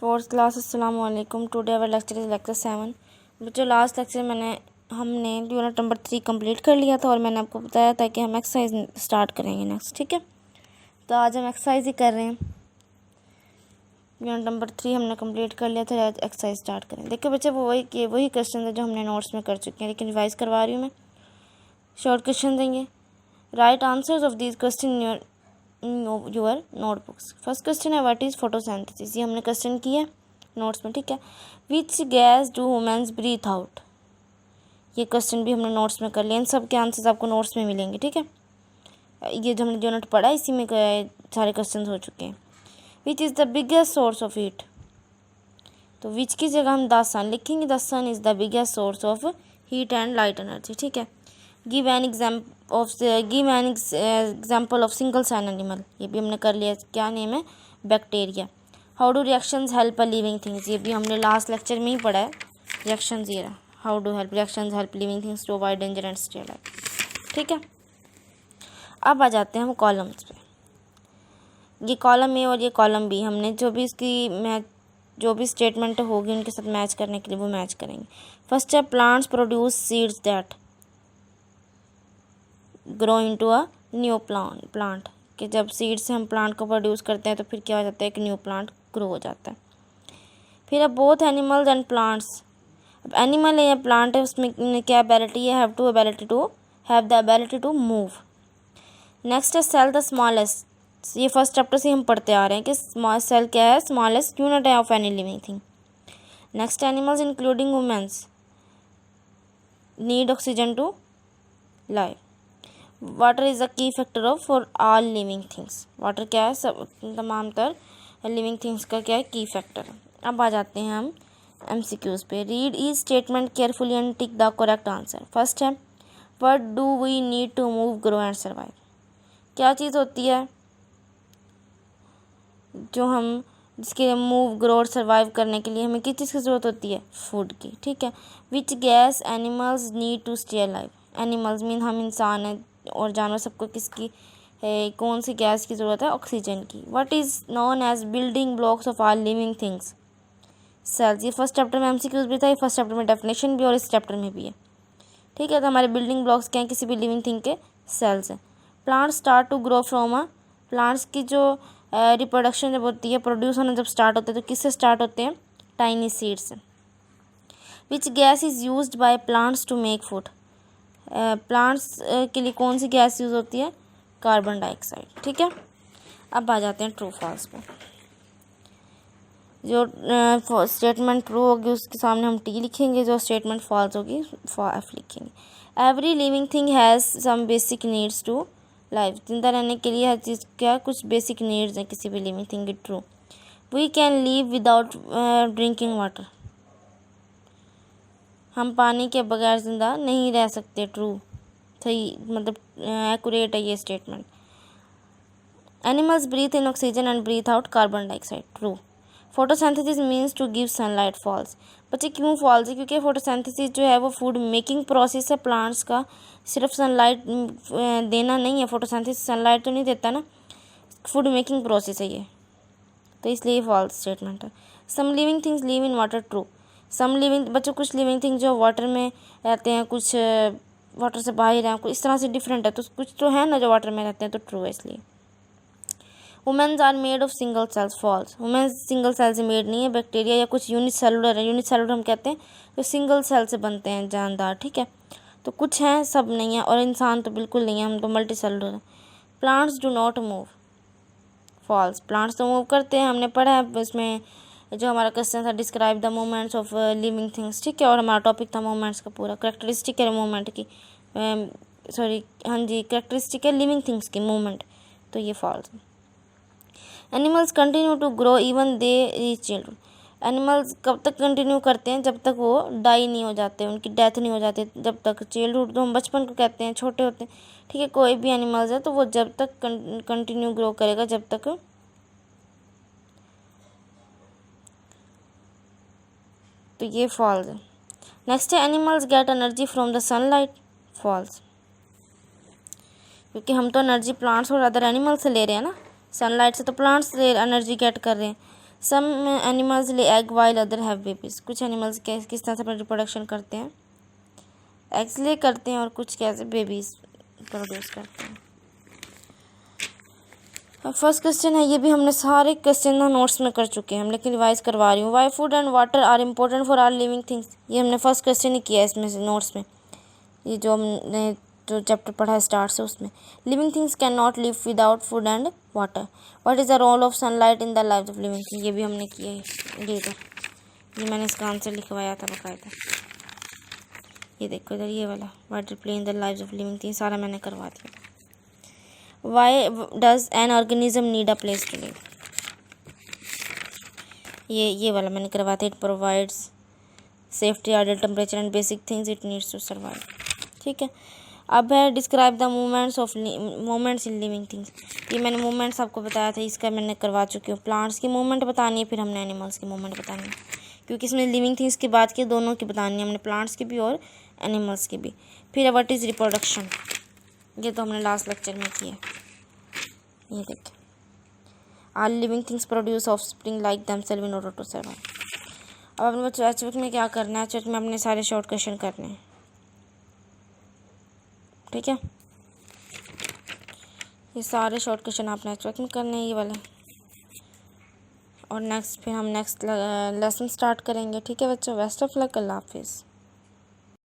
Fourth class अस्सलाम वालेकुम। Today our lecture is lecture 7। बच्चों लास्ट लेक्चर हमने यूनिट नंबर 3 कंप्लीट कर लिया था और मैंने आपको बताया था कि हम एक्सरसाइज स्टार्ट करेंगे नेक्स्ट। ठीक है, तो आज हम एक्सरसाइज ही कर रहे हैं। यूनिट नंबर 3 हमने कंप्लीट कर लिया था, आज एक्सरसाइज स्टार्ट करें। देखिए बच्चे वो वही क्वेश्चन है जो हमने नोट्स में कर चुके हैं, लेकिन रिवाइज करवा रही हूँ मैं। शॉर्ट क्वेश्चन देंगे, write answers of these question your notebooks. First question है व्हाट इज़ फोटोसिंथेसिस, ये हमने क्वेश्चन किया है नोट्स में। ठीक है, which gas do womens breathe out, ये क्वेश्चन भी हमने नोट्स में कर लिया। इन सब के आंसर्स आपको नोट्स में मिलेंगे। ठीक है, ये जो हमने यूनिट पढ़ा है इसी में सारे क्वेश्चन हो चुके हैं। Which is the biggest source of heat, तो विच की जगह हम द सन लिखेंगे। The sun is the biggest source of heat and light energy. ठीक है, give an example of single cell animal, ये भी हमने कर लिया। क्या नेम है, bacteria. How do reactions help a living things, ये भी हमने लास्ट लेक्चर में ही पढ़ा है। रिएक्शंस ये रहा, how do help reactions help living things to avoid danger and stay alive. ठीक है, अब आ जाते हैं हम कॉलम्स पे। ये कॉलम ए और ये कॉलम बी, हमने जो भी स्टेटमेंट होगी उनके साथ मैच करने के लिए वो मैच करेंगे। फर्स्ट है plants produce seeds that grow into a new plant, कि जब सीड से हम प्लांट को प्रोड्यूस करते हैं तो फिर क्या हो जाता है, एक न्यू प्लांट ग्रो हो जाता है। फिर अब बोथ एनिमल्स एंड प्लांट्स, अब एनिमल है या प्लांट है उसमें क्या एबिलिटी है, have the ability to move. Next है सेल द स्मॉलेस्ट, ये फर्स्ट चैप्टर से हम पढ़ते आ रहे हैं कि सेल क्या है, स्मॉलेस्ट यूनिट है of any living thing. Next animals including womens need oxygen to live. Water is a key factor of for all living things, water क्या है, सब तमाम तर लिविंग थिंग्स का क्या है, की फैक्टर है। अब आ जाते हैं हम MCQs पे। Read each statement carefully and tick the correct answer. First है what do we need to move grow and survive, क्या चीज़ होती है जो हम जिसके मूव ग्रो और सर्वाइव करने के लिए हमें किस चीज़ की ज़रूरत होती है, फूड की। ठीक है, which gas animals need to stay alive, animals mean हम इंसान हैं और जानवर सबको किसकी है, कौन सी गैस की ज़रूरत है, ऑक्सीजन की। What is known as building blocks of our living things, cells. ये फर्स्ट चैप्टर में MCQs भी था, ये फर्स्ट चैप्टर में डेफिनेशन भी और इस चैप्टर में भी है। ठीक है, तो हमारे बिल्डिंग ब्लॉक्स क्या हैं, किसी भी लिविंग थिंग के सेल्स हैं। Plants start to grow from a, plants की जो रिप्रोडक्शन जब होती है, प्रोड्यूस होना जब स्टार्ट होते हैं तो किससे स्टार्ट होते हैं, टाइनी सीड्स से। Which gas is used by plants to make food, plants के लिए कौन सी गैस यूज़ होती है, कार्बन डाइऑक्साइड। ठीक है, अब आ जाते हैं ट्रू फॉल्स पे। जो स्टेटमेंट ट्रू होगी उसके सामने हम T लिखेंगे, जो स्टेटमेंट फॉल्स होगी F लिखेंगे। Every living thing has some basic needs to life, जिंदा रहने के लिए हर चीज़ क्या कुछ बेसिक नीड्स हैं किसी भी लिविंग थिंग की। True. We can live without drinking water, हम पानी के बगैर ज़िंदा नहीं रह सकते। ट्रू, सही, मतलब एक्यूरेट है ये statement. Animals breathe in oxygen and breathe out carbon dioxide. True. Photosynthesis means to give sunlight. False. बच्चे क्यों फॉल्स है, क्योंकि फोटोसिंथेसिस जो है वो फूड मेकिंग प्रोसेस है प्लांट्स का, सिर्फ सनलाइट देना नहीं है। फोटोसिंथेसिस सनलाइट तो नहीं देता ना, फूड मेकिंग प्रोसेस है ये, तो इसलिए फॉल्स स्टेटमेंट है। Some living things live in water. True. Some living, बच्चों कुछ लिविंग थिंग जो वाटर में रहते हैं, कुछ वाटर से बाहर हैं, कुछ इस तरह से डिफरेंट है, तो कुछ तो है ना जो वाटर में रहते हैं, तो ट्रू है इसलिए। Womens are made of single cells. False. Womens single cell से मेड नहीं है, बैक्टीरिया या कुछ यूनिट सेलुलर है। यूनिट सेलुलर हम कहते हैं जो सिंगल सेल से बनते हैं, जानदार। ठीक है, तो कुछ हैं, सब नहीं है, और इंसान तो बिल्कुल नहीं है, हम तो मल्टी सेलुलर हैं। Plants do not move. False. Plants तो मूव करते हैं, हमने पढ़ा है इसमें जो हमारा क्वेश्चन था, describe the movements of living things. ठीक है, और हमारा टॉपिक था मूवमेंट्स का पूरा, करेक्टरिस्टिक है मूवमेंट की, सॉरी हाँ जी, करेक्टरिस्टिक है लिविंग थिंग्स की मूवमेंट, तो ये false. Animals continue to grow even they reach children. Animals कब तक कंटिन्यू करते हैं, जब तक वो डाई नहीं हो जाते, उनकी डेथ नहीं हो जाती, जब तक चाइल्डहुड, तो हम बचपन को कहते हैं, छोटे होते हैं। ठीक है, कोई भी एनिमल्स है तो वो जब तक कंटिन्यू ग्रो करेगा, जब तक, तो ये फॉल्स है। नेक्स्ट है animals get energy from the sunlight. False, क्योंकि हम तो एनर्जी प्लांट्स और अदर एनिमल्स से ले रहे हैं ना, सनलाइट से तो प्लांट्स से एनर्जी गेट कर रहे हैं। Some animals lay egg while other have babies. कुछ एनिमल्स किस तरह से अपना रिप्रोडक्शन करते हैं, एग्स ले करते हैं, और कुछ कैसे बेबीज प्रोड्यूस करते हैं। अब फर्स्ट क्वेश्चन है, ये भी हमने सारे क्वेश्चन ना नोट्स में कर चुके हैं हम, लेकिन रिवाइज करवा रही हूँ। Why food and water are important for our living things. ये हमने फर्स्ट क्वेश्चन ही किया है इसमें से नोट्स में, ये जो हमने जो चैप्टर पढ़ा है स्टार्ट से उसमें। Living things can not live without food and water. What is the role of sunlight in the life of living thing. ये भी हमने किया है, ये इधर, ये मैंने इसका आंसर लिखवाया था बकायदा। ये देखो इधर ये वाला, water play in the life of living thing, सारा मैंने करवा दिया। Why does an organism need a place to live. ये वाला मैंने करवाया था। It provides safety, ideal temperature and basic things it needs to survive. ठीक है, अब है describe the moments in living things. ये मैंने मोमेंट्स आपको बताया था, इसका मैंने करवा चुकी हूँ। प्लांट्स की मूवमेंट बतानी है, फिर हमने एनिमल्स की मूवमेंट बतानी है, क्योंकि इसमें लिविंग थिंग्स की बात की, दोनों की बतानी है हमने, प्लांट्स की भी और एनिमल्स की भी। फिर व्हाट इज़ रिप्रोडक्शन, ये तो हमने लास्ट लेक्चर में किया। ये देखिए, are living things produce offspring like themselves in order to survive. अब अपने बच्चों एचवीक में क्या करना है, एचवीक में अपने सारे शॉर्ट क्वेश्चन करने हैं। ठीक है, ये सारे शॉर्ट क्वेश्चन आपने एचवीक में करने हैं, ये वाले। और नेक्स्ट फिर हम नेक्स्ट लेसन स्टार्ट करेंगे। ठीक है बच्चों, बेस्ट ऑफ लक, अल्लाह हाफिज़।